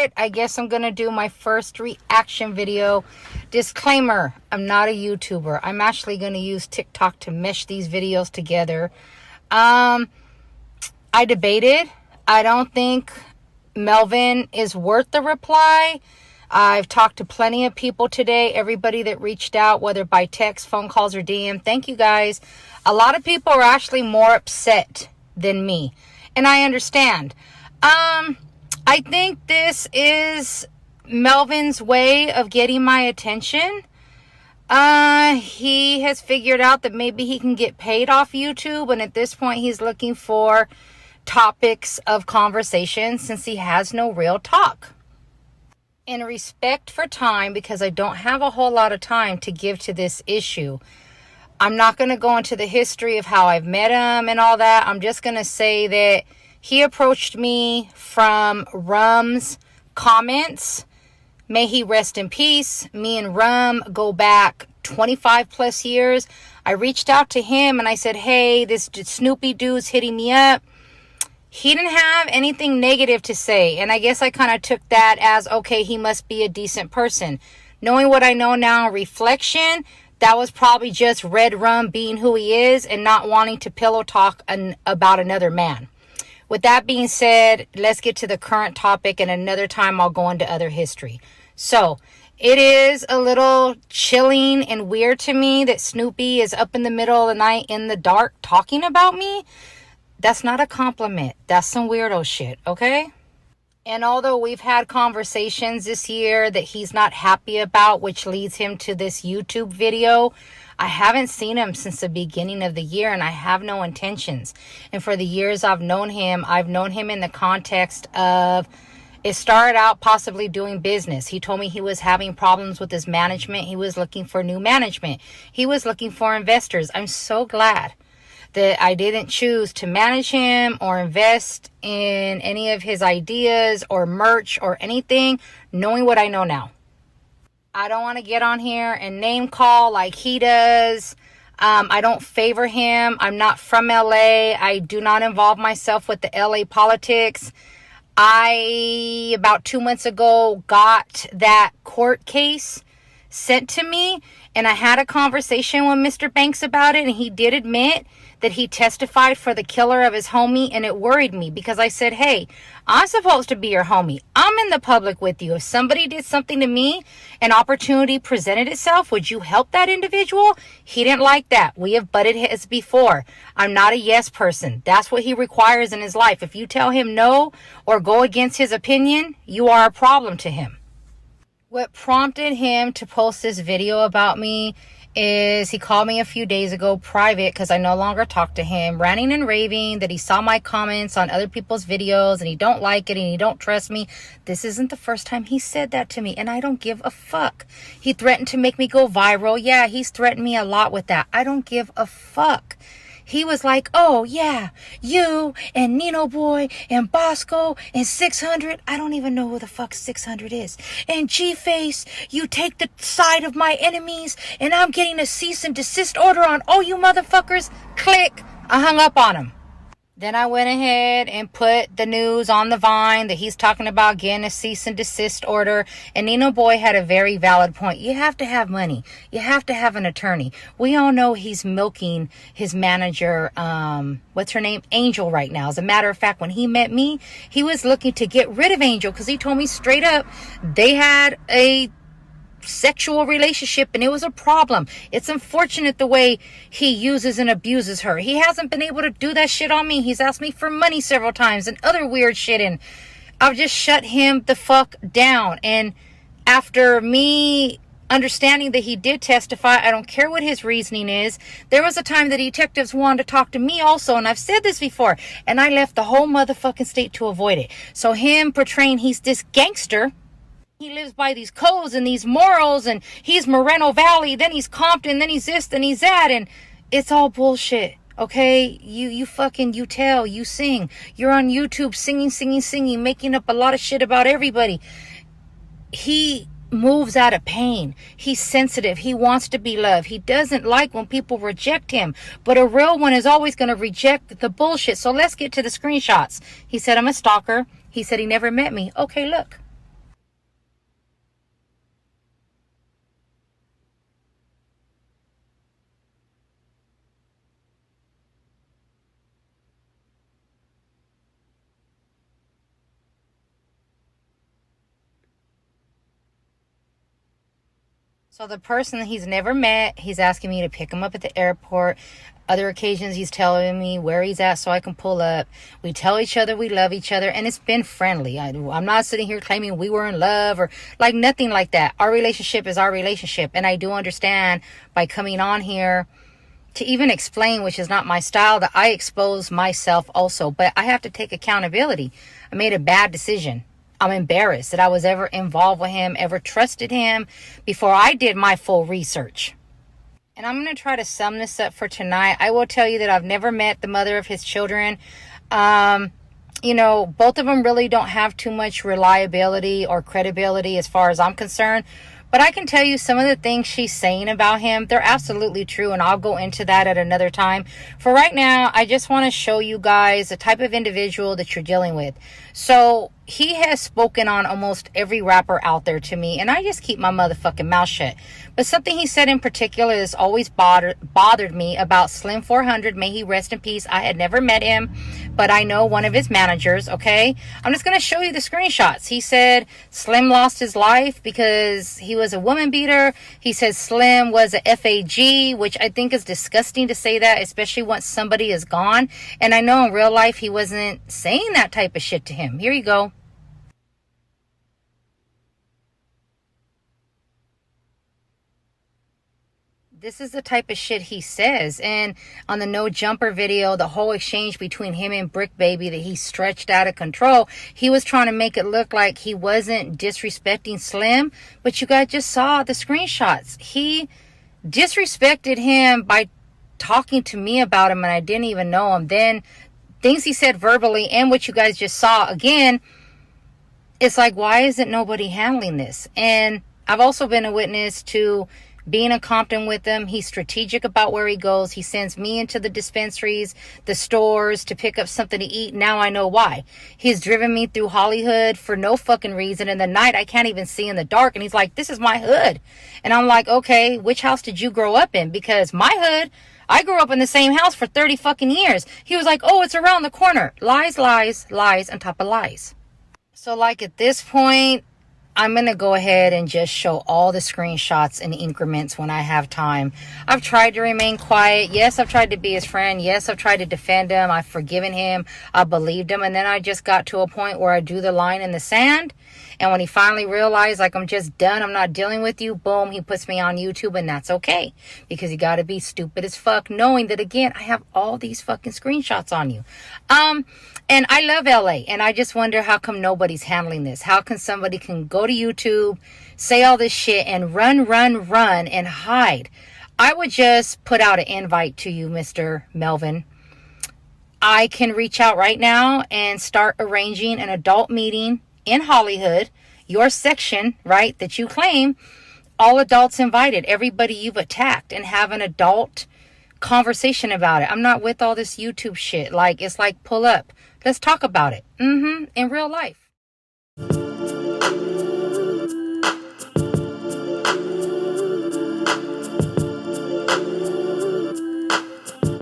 it, I guess I'm going to do my first reaction video. Disclaimer, I'm not a YouTuber. I'm actually going to use TikTok to mesh these videos together. I debated. I don't think Melvin is worth the reply. I've talked to plenty of people today. Everybody that reached out, whether by text, phone calls, or DM. Thank you guys. A lot of people are actually more upset than me. And I understand. I think this is Melvin's way of getting my attention. He has figured out that maybe he can get paid off YouTube. And at this point, he's looking for topics of conversation since he has no real talk. In respect for time, because I don't have a whole lot of time to give to this issue, I'm not going to go into the history of how I've met him and all that. I'm just going to say that he approached me from Rum's comments. May he rest in peace. Me and Rum go back 25 plus years. I reached out to him and I said, hey, this Snoopy dude's hitting me up. He didn't have anything negative to say. And I guess I kind of took that as, okay, he must be a decent person. Knowing what I know now, reflection, that was probably just Red Rum being who he is and not wanting to pillow talk about another man. With that being said, let's get to the current topic, and another time I'll go into other history. So, it is a little chilling and weird to me that Snoopy is up in the middle of the night in the dark talking about me. That's not a compliment. That's some weirdo shit, okay? And although we've had conversations this year that he's not happy about, which leads him to this YouTube video, I haven't seen him since the beginning of the year, and I have no intentions. And for the years I've known him in the context of, it started out possibly doing business. He told me he was having problems with his management. He was looking for new management. He was looking for investors. I'm so glad that I didn't choose to manage him or invest in any of his ideas or merch or anything, knowing what I know now. I don't want to get on here and name call like he does. I don't favor him. I'm not from LA. I do not involve myself with the LA politics. I, about 2 months ago, got that court case sent to me, and I had a conversation with Mr. Banks about it, and he did admit that he testified for the killer of his homie, and it worried me because I said, hey, I'm supposed to be your homie. I'm in the public with you. If somebody did something to me, an opportunity presented itself, would you help that individual? He didn't like that. We have butted heads before. I'm not a yes person. That's what he requires in his life. If you tell him no or go against his opinion, you are a problem to him. What prompted him to post this video about me is he called me a few days ago private because I no longer talk to him, ranting and raving that he saw my comments on other people's videos and he don't like it and he don't trust me. This isn't the first time he said that to me, and I don't give a fuck. He threatened to make me go viral. Yeah, he's threatened me a lot with that. I don't give a fuck. He was like, oh, yeah, you and Nino Boy and Bosco and 600. I don't even know who the fuck 600 is. And G-Face, you take the side of my enemies, and I'm getting a cease and desist order on all you motherfuckers. Click. I hung up on him. Then I went ahead and put the news on the Vine that he's talking about getting a cease and desist order. And Nino Boy had a very valid point. You have to have money. You have to have an attorney. We all know he's milking his manager, what's her name? Angel right now. As a matter of fact, when he met me, he was looking to get rid of Angel because he told me straight up they had a sexual relationship and it was a problem. It's unfortunate the way he uses and abuses her. He hasn't been able to do that shit on me. He's asked me for money several times and other weird shit, and I've just shut him the fuck down. And after me understanding that he did testify, I don't care what his reasoning is. There was a time that detectives wanted to talk to me also, and I've said this before, and I left the whole motherfucking state to avoid it. So him portraying he's this gangster, he lives by these codes and these morals, and he's Moreno Valley, then he's Compton, then he's this, then he's that, and it's all bullshit. Okay, you tell, you sing. You're on YouTube singing, making up a lot of shit about everybody. He moves out of pain. He's sensitive. He wants to be loved. He doesn't like when people reject him. But a real one is always going to reject the bullshit. So let's get to the screenshots. He said, I'm a stalker. He said he never met me. Okay, look. So the person he's never met, he's asking me to pick him up at the airport. Other occasions, he's telling me where he's at so I can pull up. We tell each other we love each other, and it's been friendly. I'm not sitting here claiming we were in love or like nothing like that. Our relationship is our relationship, and I do understand by coming on here to even explain, which is not my style, that I expose myself also. But I have to take accountability. I made a bad decision. I'm embarrassed that I was ever involved with him, ever trusted him before I did my full research. And I'm going to try to sum this up for tonight. I will tell you that I've never met the mother of his children. You know, both of them really don't have too much reliability or credibility as far as I'm concerned. But I can tell you some of the things she's saying about him, they're absolutely true. And I'll go into that at another time. For right now, I just want to show you guys the type of individual that you're dealing with. So he has spoken on almost every rapper out there to me, and I just keep my motherfucking mouth shut. But something he said in particular has always bothered me about Slim 400. May he rest in peace. I had never met him, but I know one of his managers, okay? I'm just going to show you the screenshots. He said Slim lost his life because he was a woman beater. He says Slim was a FAG, which I think is disgusting to say that, especially once somebody is gone. And I know in real life he wasn't saying that type of shit to him. Here you go. This is the type of shit he says. And on the No Jumper video, the whole exchange between him and Brick Baby that he stretched out of control, he was trying to make it look like he wasn't disrespecting Slim. But you guys just saw the screenshots. He disrespected him by talking to me about him, and I didn't even know him. Then things he said verbally and what you guys just saw, again, it's like, why isn't nobody handling this? And I've also been a witness to being in Compton with him. He's strategic about where he goes. He sends me into the dispensaries, the stores to pick up something to eat. Now I know why. He's driven me through Hollywood for no fucking reason. In the night, I can't even see in the dark. And he's like, this is my hood. And I'm like, okay, which house did you grow up in? Because my hood, I grew up in the same house for 30 fucking years. He was like, oh, it's around the corner. Lies, lies, lies on top of lies. So like at this point, I'm going to go ahead and just show all the screenshots in increments when I have time. I've tried to remain quiet. Yes, I've tried to be his friend. Yes, I've tried to defend him. I've forgiven him. I believed him. And then I just got to a point where I drew the line in the sand. And when he finally realized, like, I'm just done, I'm not dealing with you, boom, he puts me on YouTube. And that's okay. Because you got to be stupid as fuck knowing that, again, I have all these fucking screenshots on you. And I love LA, and I just wonder how come nobody's handling this. How can somebody can go to YouTube, say all this shit, and run, and hide? I would just put out an invite to you, Mr. Melvin. I can reach out right now and start arranging an adult meeting in Hollywood, your section, right, that you claim, all adults invited, everybody you've attacked, and have an adult conversation about it. I'm not with all this YouTube shit. Like, it's like, pull up. Let's talk about it. In real life.